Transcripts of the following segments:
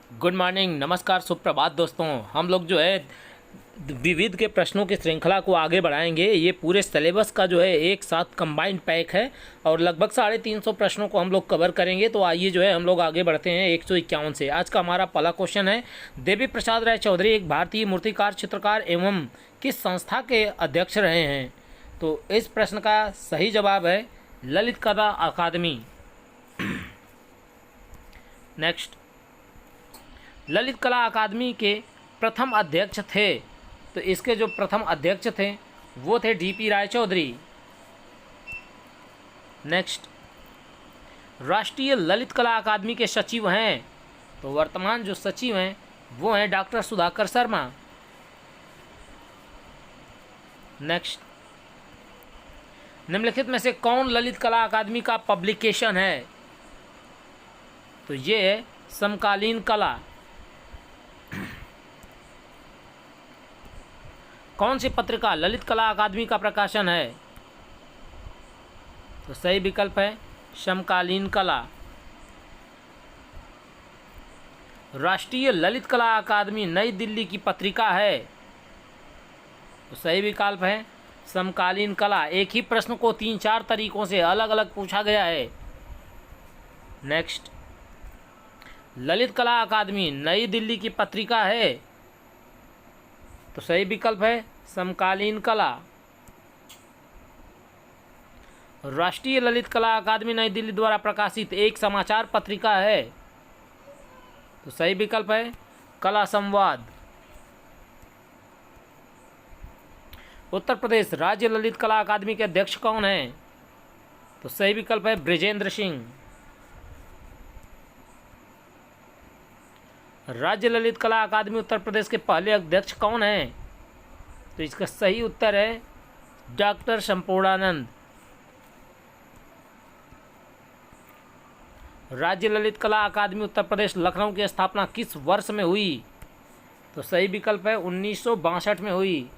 Good morning, नमस्कार, सुप्रभात दोस्तों। हम लोग जो है विविध के प्रश्नों की श्रृंखला को आगे बढ़ाएंगे। ये पूरे सिलेबस का जो है एक साथ कंबाइंड पैक है और लगभग 350 प्रश्नों को हम लोग कवर करेंगे। तो आइए जो है हम लोग आगे बढ़ते हैं 151 से। आज का हमारा पहला क्वेश्चन है, देवी प्रसाद राय चौधरी एक भारतीय मूर्तिकार, चित्रकार एवं किस संस्था के अध्यक्ष रहे हैं? तो इस प्रश्न का सही जवाब है ललित कला अकादमी। नेक्स्ट, ललित कला अकादमी के प्रथम अध्यक्ष थे, तो इसके जो प्रथम अध्यक्ष थे वो थे डीपी राय चौधरी। नेक्स्ट, राष्ट्रीय ललित कला अकादमी के सचिव हैं, तो वर्तमान जो सचिव हैं वो हैं डॉक्टर सुधाकर शर्मा। नेक्स्ट, निम्नलिखित में से कौन ललित कला अकादमी का पब्लिकेशन है? तो ये है समकालीन कला। कौन सी पत्रिका ललित कला अकादमी का प्रकाशन है? तो सही विकल्प है समकालीन कला। राष्ट्रीय ललित कला अकादमी नई दिल्ली की पत्रिका है, तो सही विकल्प है समकालीन कला। एक ही प्रश्न को 3-4 तरीकों से अलग अलग पूछा गया है। नेक्स्ट, ललित कला अकादमी नई दिल्ली की पत्रिका है, तो सही विकल्प है समकालीन कला। राष्ट्रीय ललित कला अकादमी नई दिल्ली द्वारा प्रकाशित एक समाचार पत्रिका है, तो सही विकल्प है कला संवाद। उत्तर प्रदेश राज्य ललित कला अकादमी के अध्यक्ष कौन हैं? तो सही विकल्प है बृजेंद्र सिंह। राज्य ललित कला अकादमी उत्तर प्रदेश के पहले अध्यक्ष कौन हैं? तो इसका सही उत्तर है डॉक्टर संपूर्णानंद। राज्य ललित कला अकादमी उत्तर प्रदेश लखनऊ की स्थापना किस वर्ष में हुई? तो सही विकल्प है 1962 में हुई।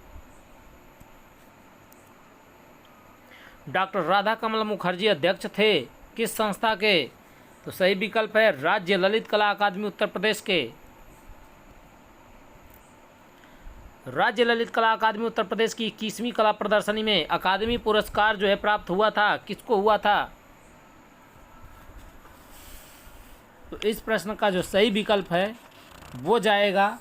डॉक्टर राधा कमल मुखर्जी अध्यक्ष थे किस संस्था के? तो सही विकल्प है राज्य ललित कला अकादमी उत्तर प्रदेश के। राज्य ललित कला अकादमी उत्तर प्रदेश की 21वीं कला प्रदर्शनी में अकादमी पुरस्कार जो है प्राप्त हुआ था, किसको हुआ था? तो इस प्रश्न का जो सही विकल्प है वो जाएगा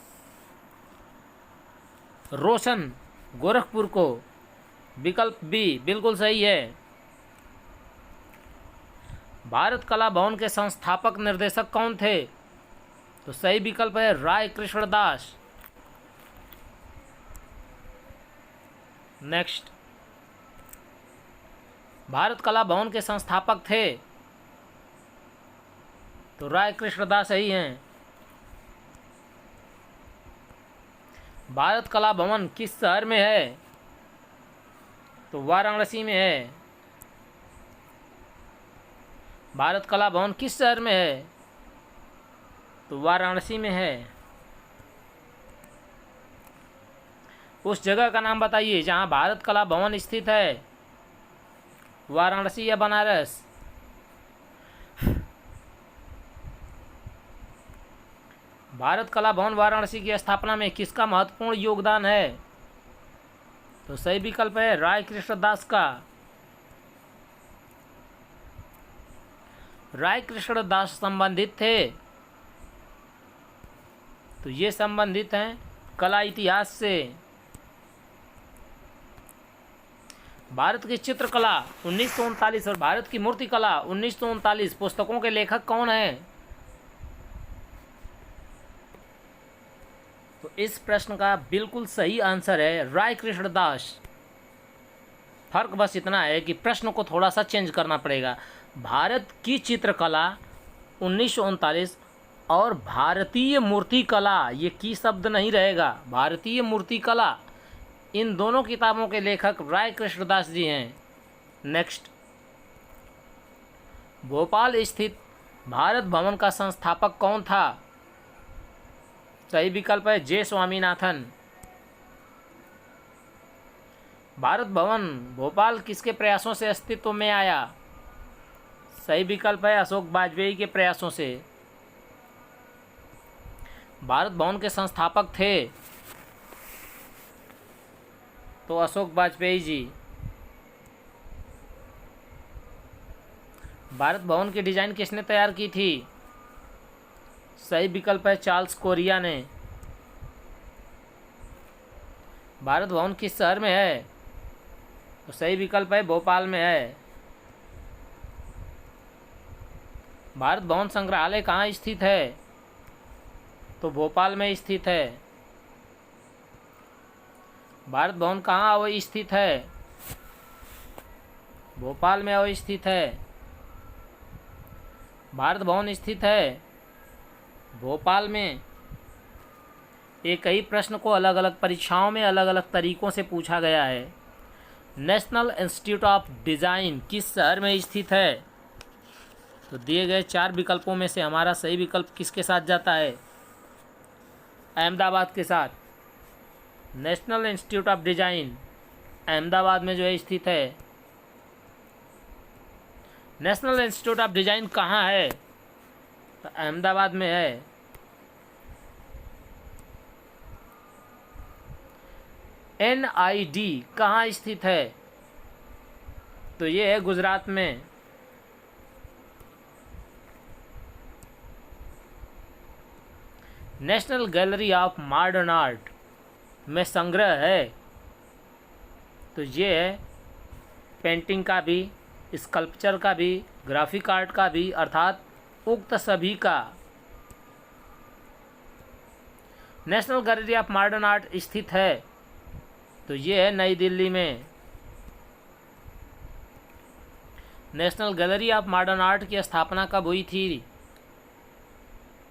रोशन गोरखपुर को। विकल्प बी बिल्कुल सही है। भारत कला भवन के संस्थापक निर्देशक कौन थे? तो सही विकल्प है राय कृष्णदास। नेक्स्ट, भारत कला भवन के संस्थापक थे, तो राय कृष्णदास ही हैं। भारत कला भवन किस शहर में है? तो वाराणसी में है। भारत कला भवन किस शहर में है? तो वाराणसी में है। उस जगह का नाम बताइए जहां भारत कला भवन स्थित है, वाराणसी या बनारस? भारत कला भवन वाराणसी की स्थापना में किसका महत्वपूर्ण योगदान है? तो सही विकल्प है राय कृष्णदास का। राय कृष्णदास संबंधित थे, तो ये संबंधित हैं कला इतिहास से। भारत की चित्रकला 1939 और भारत की मूर्तिकला 1939 पुस्तकों के लेखक कौन हैं? तो इस प्रश्न का बिल्कुल सही आंसर है राय कृष्णदास। फर्क बस इतना है कि प्रश्न को थोड़ा सा चेंज करना पड़ेगा। भारत की चित्रकला 1939 और भारतीय मूर्तिकला, ये की शब्द नहीं रहेगा, भारतीय मूर्तिकला, इन दोनों किताबों के लेखक राय कृष्णदास जी हैं। नेक्स्ट, भोपाल स्थित भारत भवन का संस्थापक कौन था? सही विकल्प है जे स्वामीनाथन। भारत भवन भोपाल किसके प्रयासों से अस्तित्व में आया? सही विकल्प है अशोक वाजपेयी के प्रयासों से। भारत भवन के संस्थापक थे तो अशोक वाजपेयी जी। भारत भवन की डिज़ाइन किसने तैयार की थी? सही विकल्प है चार्ल्स कोरिया ने। भारत भवन किस शहर में है? तो सही विकल्प है भोपाल में है। भारत भवन संग्रहालय कहाँ स्थित है? तो भोपाल में स्थित है। भारत भवन कहाँ अवस्थित है? भोपाल में अवस्थित है। भारत भवन स्थित है भोपाल में। एक ही प्रश्न को अलग अलग परीक्षाओं में अलग अलग तरीकों से पूछा गया है। नेशनल इंस्टीट्यूट ऑफ डिज़ाइन किस शहर में स्थित है? तो दिए गए 4 विकल्पों में से हमारा सही विकल्प किसके साथ जाता है? अहमदाबाद के साथ। National institute of design Ahmedabad में जो है स्थित है। नेशनल इंस्टीट्यूट ऑफ डिज़ाइन कहाँ है? तो अहमदाबाद में है। NID कहाँ स्थित है? तो ये है गुजरात में। National gallery of modern art में संग्रह है तो ये है पेंटिंग का भी, स्कल्पचर का भी, ग्राफिक आर्ट का भी, अर्थात उक्त सभी का। National gallery of modern art स्थित है तो ये है नई दिल्ली में। National gallery of modern art की स्थापना कब हुई थी?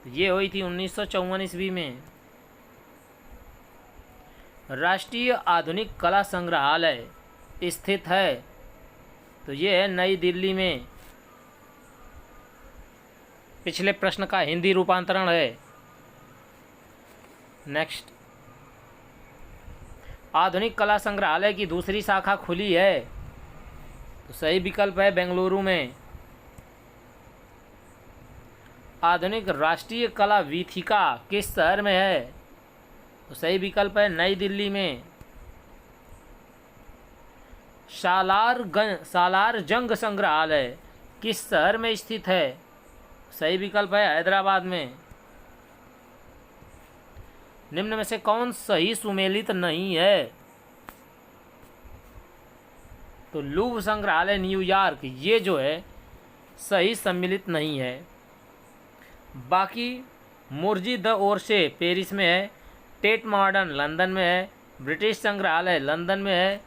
ये हुई थी 1954 ईस्वी में। राष्ट्रीय आधुनिक कला संग्रहालय स्थित है तो ये है नई दिल्ली में। पिछले प्रश्न का हिंदी रूपांतरण है। नेक्स्ट, आधुनिक कला संग्रहालय की दूसरी शाखा खुली है तो सही विकल्प है बेंगलुरु में। आधुनिक राष्ट्रीय कला वीथिका किस शहर में है? तो सही विकल्प है नई दिल्ली में। सालार जंग संग्रहालय किस शहर में स्थित है? सही विकल्प है हैदराबाद में। निम्न में से कौन सही सुमेलित नहीं है? तो लूव संग्रहालय न्यूयॉर्क ये जो है सही सम्मिलित नहीं है। बाकी मुर्जी द ओरसे पेरिस में है, टेट मॉडर्न लंदन में है, ब्रिटिश संग्रहालय लंदन में है,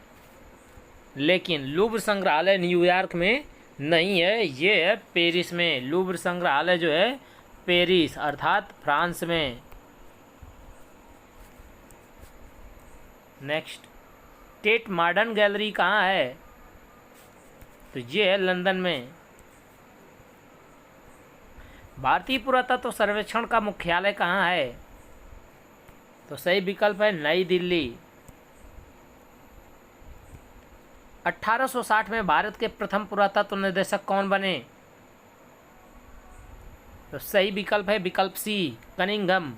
लेकिन लूव्र संग्रहालय न्यूयॉर्क में नहीं है, ये है पेरिस में। लूव्र संग्रहालय जो है पेरिस अर्थात फ्रांस में। नेक्स्ट, टेट मॉडर्न गैलरी कहाँ है? तो ये है लंदन में। भारतीय पुरातत्व सर्वेक्षण का मुख्यालय कहाँ है? तो सही विकल्प है नई दिल्ली। 1860 में भारत के प्रथम पुरातत्व निदेशक कौन बने? तो सही विकल्प है विकल्प सी कनिंघम।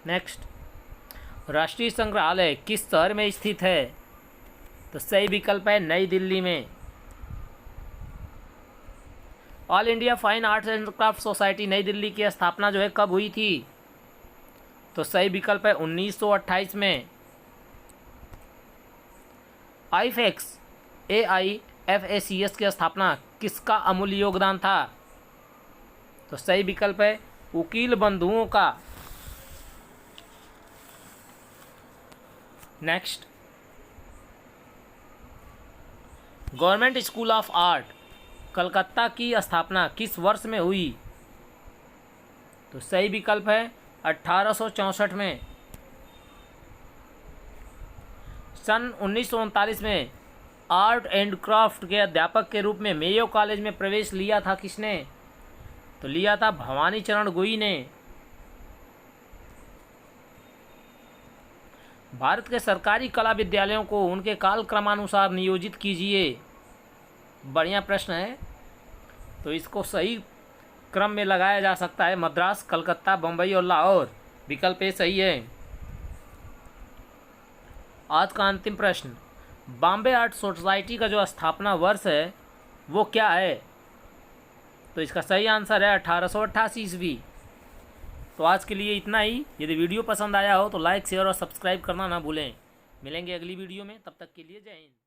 नेक्स्ट, राष्ट्रीय संग्रहालय किस शहर में स्थित है? तो सही विकल्प है नई दिल्ली में। All India fine arts and craft society नई दिल्ली की स्थापना जो है कब हुई थी? तो सही विकल्प है 1928 में। आईफेक्स AIFACS की स्थापना किसका अमूल्य योगदान था? तो सही विकल्प है वकील बंधुओं का। Next, government school of art Calcutta की स्थापना किस वर्ष में हुई? तो सही विकल्प है 1864 में। सन 1939 में आर्ट एंड क्राफ्ट के अध्यापक के रूप में मेयो कॉलेज में प्रवेश लिया था किसने? तो लिया था भवानी चरण गुई ने। भारत के सरकारी कला विद्यालयों को उनके काल क्रमानुसार नियोजित कीजिए। बढ़िया प्रश्न है। तो इसको सही क्रम में लगाया जा सकता है मद्रास, कलकत्ता, बम्बई और लाहौर। विकल्प ए सही है। आज का अंतिम प्रश्न, बॉम्बे आर्ट सोसाइटी का जो स्थापना वर्ष है वो क्या है? तो इसका सही आंसर है 1888 ईस्वी। तो आज के लिए इतना ही। यदि वीडियो पसंद आया हो तो लाइक, शेयर और सब्सक्राइब करना ना भूलें। मिलेंगे अगली वीडियो में, तब तक के लिए जय हिंद।